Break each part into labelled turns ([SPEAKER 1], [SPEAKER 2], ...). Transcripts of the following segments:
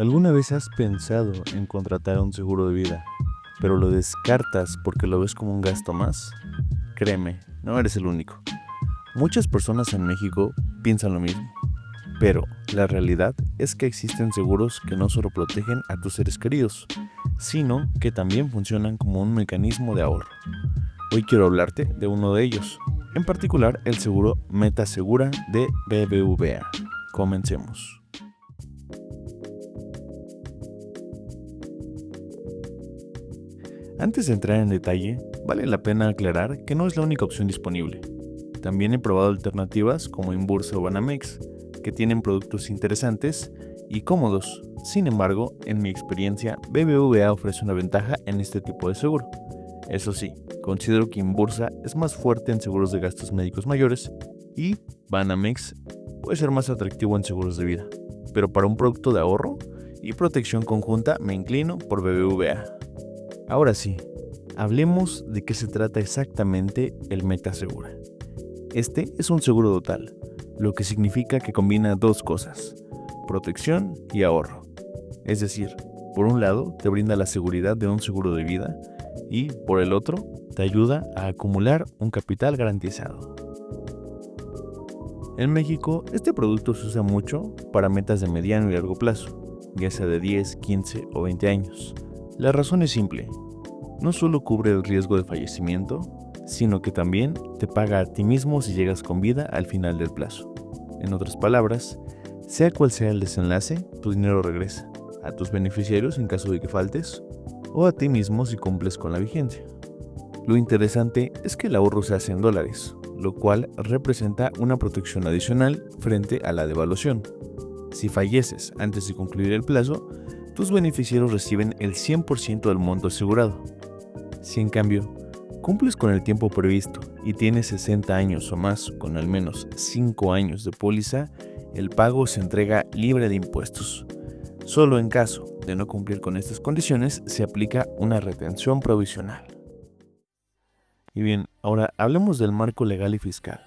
[SPEAKER 1] ¿Alguna vez has pensado en contratar un seguro de vida, pero lo descartas porque lo ves como un gasto más? Créeme, no eres el único. Muchas personas en México piensan lo mismo, pero la realidad es que existen seguros que no solo protegen a tus seres queridos, sino que también funcionan como un mecanismo de ahorro. Hoy quiero hablarte de uno de ellos, en particular el seguro Metasegura de BBVA. Comencemos. Antes de entrar en detalle, vale la pena aclarar que no es la única opción disponible. También he probado alternativas como Inbursa o Banamex, que tienen productos interesantes y cómodos. Sin embargo, en mi experiencia, BBVA ofrece una ventaja en este tipo de seguro. Eso sí, considero que Inbursa es más fuerte en seguros de gastos médicos mayores y Banamex puede ser más atractivo en seguros de vida. Pero para un producto de ahorro y protección conjunta me inclino por BBVA. Ahora sí, hablemos de qué se trata exactamente el Metasegura. Este es un seguro total, lo que significa que combina dos cosas, protección y ahorro. Es decir, por un lado te brinda la seguridad de un seguro de vida y por el otro te ayuda a acumular un capital garantizado. En México, este producto se usa mucho para metas de mediano y largo plazo, ya sea de 10, 15 o 20 años. La razón es simple, no solo cubre el riesgo de fallecimiento, sino que también te paga a ti mismo si llegas con vida al final del plazo. En otras palabras, sea cual sea el desenlace, tu dinero regresa a tus beneficiarios en caso de que faltes, o a ti mismo si cumples con la vigencia. Lo interesante es que el ahorro se hace en dólares, lo cual representa una protección adicional frente a la devaluación. Si falleces antes de concluir el plazo, tus beneficiarios reciben el 100% del monto asegurado. Si en cambio, cumples con el tiempo previsto y tienes 60 años o más con al menos 5 años de póliza, el pago se entrega libre de impuestos. Solo en caso de no cumplir con estas condiciones se aplica una retención provisional. Y bien, ahora hablemos del marco legal y fiscal.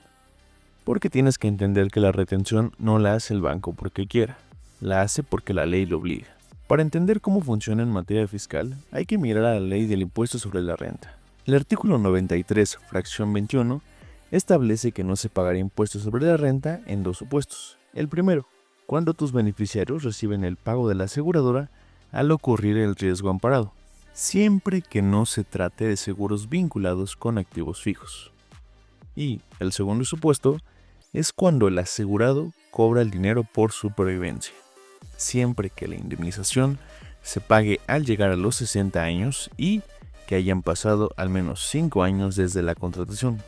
[SPEAKER 1] Porque tienes que entender que la retención no la hace el banco porque quiera, la hace porque la ley lo obliga. Para entender cómo funciona en materia fiscal, hay que mirar a la ley del impuesto sobre la renta. El artículo 93, fracción 21, establece que no se pagará impuesto sobre la renta en dos supuestos. El primero, cuando tus beneficiarios reciben el pago de la aseguradora al ocurrir el riesgo amparado, siempre que no se trate de seguros vinculados con activos fijos. Y el segundo supuesto es cuando el asegurado cobra el dinero por supervivencia, siempre que la indemnización se pague al llegar a los 60 años y que hayan pasado al menos 5 años desde la contratación,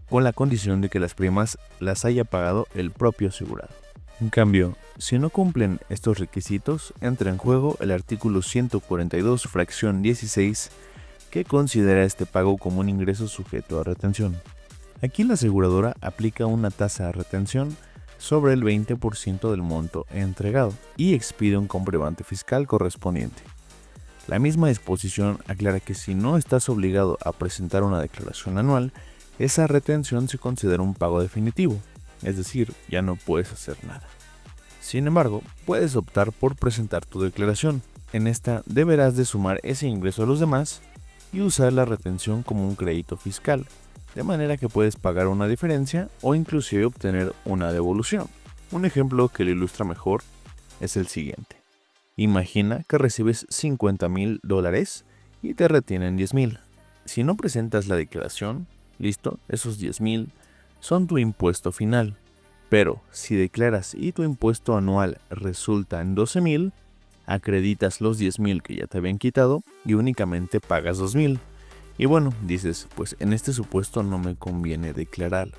[SPEAKER 1] con la condición de que las primas las haya pagado el propio asegurado. En cambio, si no cumplen estos requisitos, entra en juego el artículo 142, fracción 16, que considera este pago como un ingreso sujeto a retención. Aquí la aseguradora aplica una tasa de retención sobre el 20% del monto entregado y expide un comprobante fiscal correspondiente. La misma disposición aclara que si no estás obligado a presentar una declaración anual, esa retención se considera un pago definitivo, es decir, ya no puedes hacer nada. Sin embargo, puedes optar por presentar tu declaración. En esta deberás de sumar ese ingreso a los demás y usar la retención como un crédito fiscal, de manera que puedes pagar una diferencia o inclusive obtener una devolución. Un ejemplo que lo ilustra mejor es el siguiente. Imagina que recibes $50,000 y te retienen 10,000. Si no presentas la declaración, listo, esos 10,000 son tu impuesto final. Pero si declaras y tu impuesto anual resulta en 12,000, acreditas los 10,000 que ya te habían quitado y únicamente pagas 2,000. Y bueno, dices, pues en este supuesto no me conviene declararlo.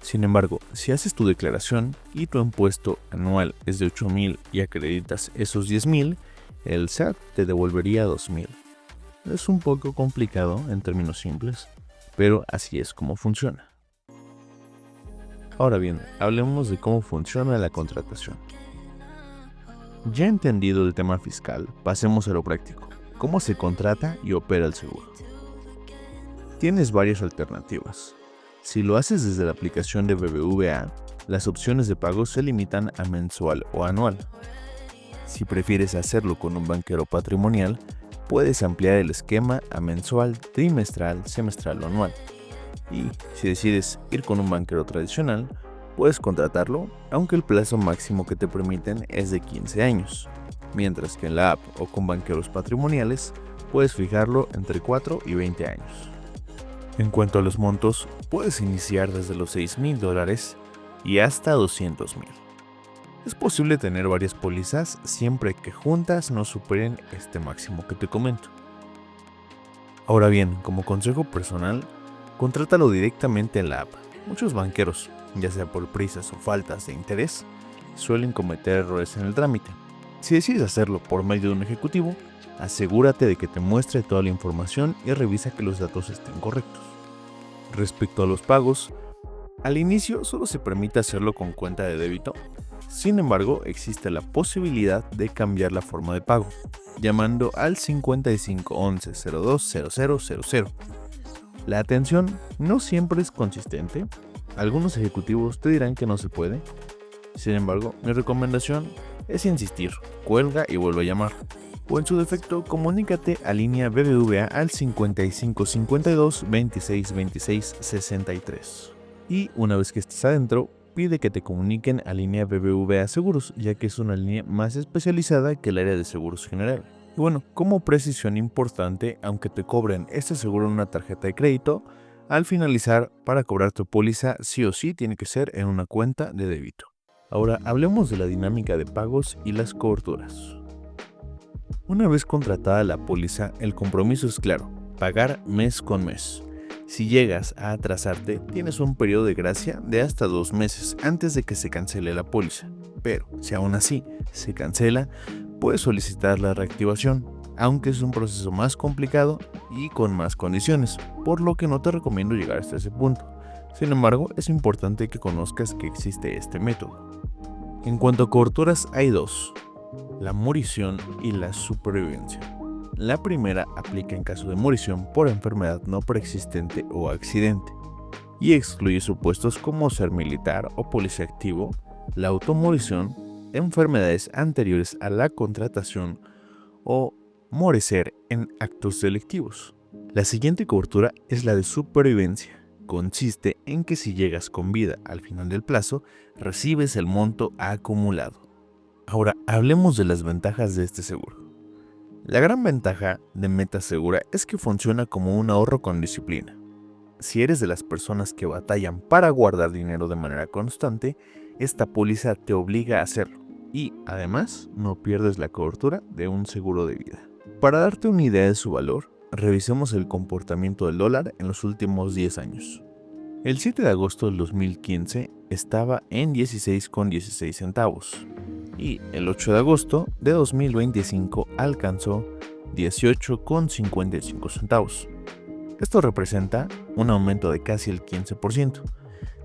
[SPEAKER 1] Sin embargo, si haces tu declaración y tu impuesto anual es de 8,000 y acreditas esos 10,000, el SAT te devolvería 2,000. Es un poco complicado en términos simples, pero así es como funciona. Ahora bien, hablemos de cómo funciona la contratación. Ya entendido el tema fiscal, pasemos a lo práctico. ¿Cómo se contrata y opera el seguro? Tienes varias alternativas. Si lo haces desde la aplicación de BBVA, las opciones de pago se limitan a mensual o anual. Si prefieres hacerlo con un banquero patrimonial, puedes ampliar el esquema a mensual, trimestral, semestral o anual. Y si decides ir con un banquero tradicional, puedes contratarlo, aunque el plazo máximo que te permiten es de 15 años, mientras que en la app o con banqueros patrimoniales puedes fijarlo entre 4 y 20 años. En cuanto a los montos, puedes iniciar desde los $6,000 y hasta $200,000. Es posible tener varias pólizas siempre que juntas no superen este máximo que te comento. Ahora bien, como consejo personal, contrátalo directamente en la app. Muchos banqueros, ya sea por prisas o faltas de interés, suelen cometer errores en el trámite. Si decides hacerlo por medio de un ejecutivo, asegúrate de que te muestre toda la información y revisa que los datos estén correctos. Respecto a los pagos, al inicio solo se permite hacerlo con cuenta de débito. Sin embargo, existe la posibilidad de cambiar la forma de pago, llamando al 55 11 02 0000. La atención no siempre es consistente. Algunos ejecutivos te dirán que no se puede. Sin embargo, mi recomendación es insistir, cuelga y vuelve a llamar. O en su defecto, comunícate a línea BBVA al 55 52 26 26 63. Y una vez que estés adentro, pide que te comuniquen a línea BBVA Seguros, ya que es una línea más especializada que el área de seguros general. Y bueno, como precisión importante, aunque te cobren este seguro en una tarjeta de crédito, al finalizar, para cobrar tu póliza sí o sí tiene que ser en una cuenta de débito. Ahora hablemos de la dinámica de pagos y las coberturas. Una vez contratada la póliza, el compromiso es claro: pagar mes con mes. Si llegas a atrasarte, tienes un periodo de gracia de hasta 2 meses antes de que se cancele la póliza. Pero si aún así se cancela, puedes solicitar la reactivación, aunque es un proceso más complicado y con más condiciones, por lo que no te recomiendo llegar hasta ese punto. Sin embargo, es importante que conozcas que existe este método. En cuanto a coberturas, hay dos: la morición y la supervivencia. La primera aplica en caso de morición por enfermedad no preexistente o accidente, y excluye supuestos como ser militar o policía activo, la automorición, enfermedades anteriores a la contratación o morecer en actos delictivos. La siguiente cobertura es la de supervivencia. Consiste en que si llegas con vida al final del plazo, recibes el monto acumulado. Ahora hablemos de las ventajas de este seguro. La gran ventaja de Meta Segura es que funciona como un ahorro con disciplina. Si eres de las personas que batallan para guardar dinero de manera constante, esta póliza te obliga a hacerlo y, además, no pierdes la cobertura de un seguro de vida. Para darte una idea de su valor, revisemos el comportamiento del dólar en los últimos 10 años. El 7 de agosto del 2015 estaba en 16,16 centavos. Y el 8 de agosto de 2025 alcanzó 18,55 centavos. Esto representa un aumento de casi el 15%.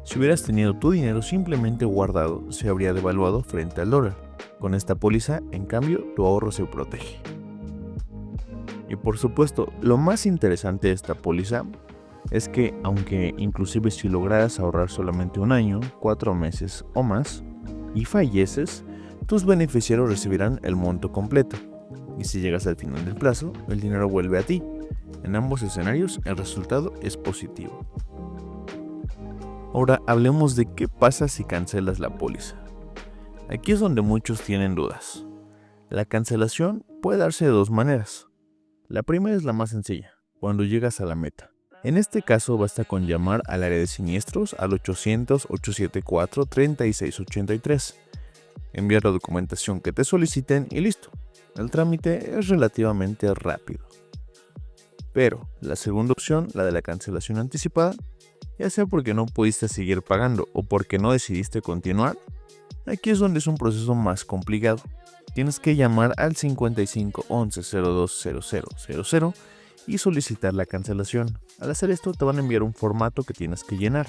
[SPEAKER 1] Si hubieras tenido tu dinero simplemente guardado, se habría devaluado frente al dólar. Con esta póliza, en cambio, tu ahorro se protege. Y por supuesto, lo más interesante de esta póliza es que, aunque inclusive si lograras ahorrar solamente un año, 4 meses o más, y falleces, tus beneficiarios recibirán el monto completo. Y si llegas al final del plazo, el dinero vuelve a ti. En ambos escenarios, el resultado es positivo. Ahora hablemos de qué pasa si cancelas la póliza. Aquí es donde muchos tienen dudas. La cancelación puede darse de 2 maneras. La primera es la más sencilla, cuando llegas a la meta. En este caso basta con llamar al área de siniestros al 800-874-3683. Enviar la documentación que te soliciten y listo. El trámite es relativamente rápido. Pero la segunda opción, la de la cancelación anticipada, ya sea porque no pudiste seguir pagando o porque no decidiste continuar, aquí es donde es un proceso más complicado. Tienes que llamar al 55 11 02 0000 y solicitar la cancelación. Al hacer esto te van a enviar un formato que tienes que llenar.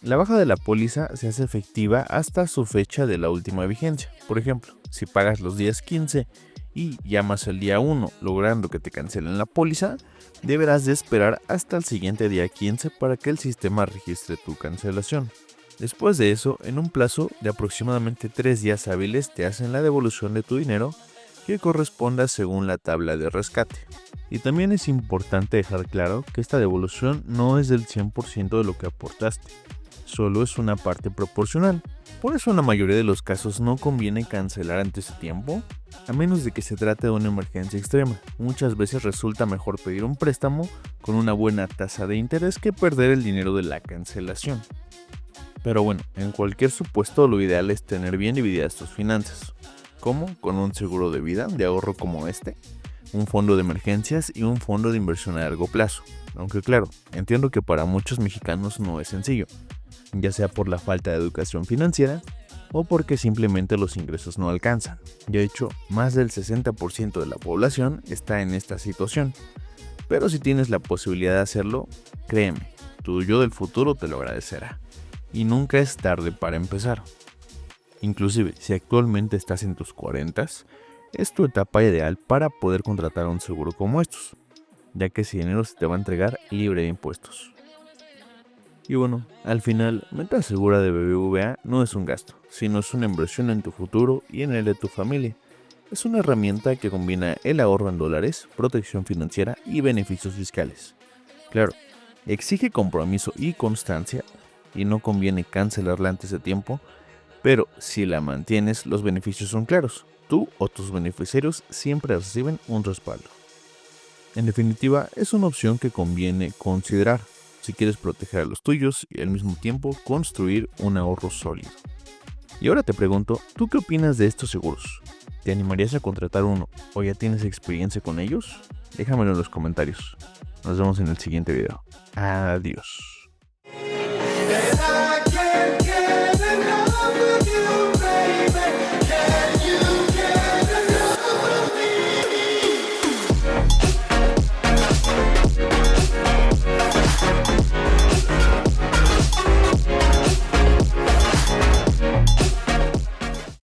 [SPEAKER 1] La baja de la póliza se hace efectiva hasta su fecha de la última vigencia. Por ejemplo, si pagas los días 15 y llamas el día 1 logrando que te cancelen la póliza, deberás de esperar hasta el siguiente día 15 para que el sistema registre tu cancelación. Después de eso, en un plazo de aproximadamente 3 días hábiles te hacen la devolución de tu dinero que corresponda según la tabla de rescate. Y también es importante dejar claro que esta devolución no es del 100% de lo que aportaste, solo es una parte proporcional. Por eso en la mayoría de los casos no conviene cancelar antes de tiempo, a menos de que se trate de una emergencia extrema. Muchas veces resulta mejor pedir un préstamo con una buena tasa de interés que perder el dinero de la cancelación. Pero bueno, en cualquier supuesto lo ideal es tener bien divididas tus finanzas. ¿Cómo? Con un seguro de vida, de ahorro como este, un fondo de emergencias y un fondo de inversión a largo plazo. Aunque claro, entiendo que para muchos mexicanos no es sencillo, ya sea por la falta de educación financiera o porque simplemente los ingresos no alcanzan. De hecho, más del 60% de la población está en esta situación. Pero si tienes la posibilidad de hacerlo, créeme, tu yo del futuro te lo agradecerá. Y nunca es tarde para empezar. Inclusive, si actualmente estás en tus 40s, es tu etapa ideal para poder contratar un seguro como estos, ya que ese dinero se te va a entregar libre de impuestos. Y bueno, al final, Meta Segura de BBVA no es un gasto, sino es una inversión en tu futuro y en el de tu familia. Es una herramienta que combina el ahorro en dólares, protección financiera y beneficios fiscales. Claro, exige compromiso y constancia y no conviene cancelarla antes de tiempo, pero si la mantienes, los beneficios son claros. Tú o tus beneficiarios siempre reciben un respaldo. En definitiva, es una opción que conviene considerar si quieres proteger a los tuyos y al mismo tiempo construir un ahorro sólido. Y ahora te pregunto, ¿tú qué opinas de estos seguros? ¿Te animarías a contratar uno o ya tienes experiencia con ellos? Déjamelo en los comentarios. Nos vemos en el siguiente video. Adiós.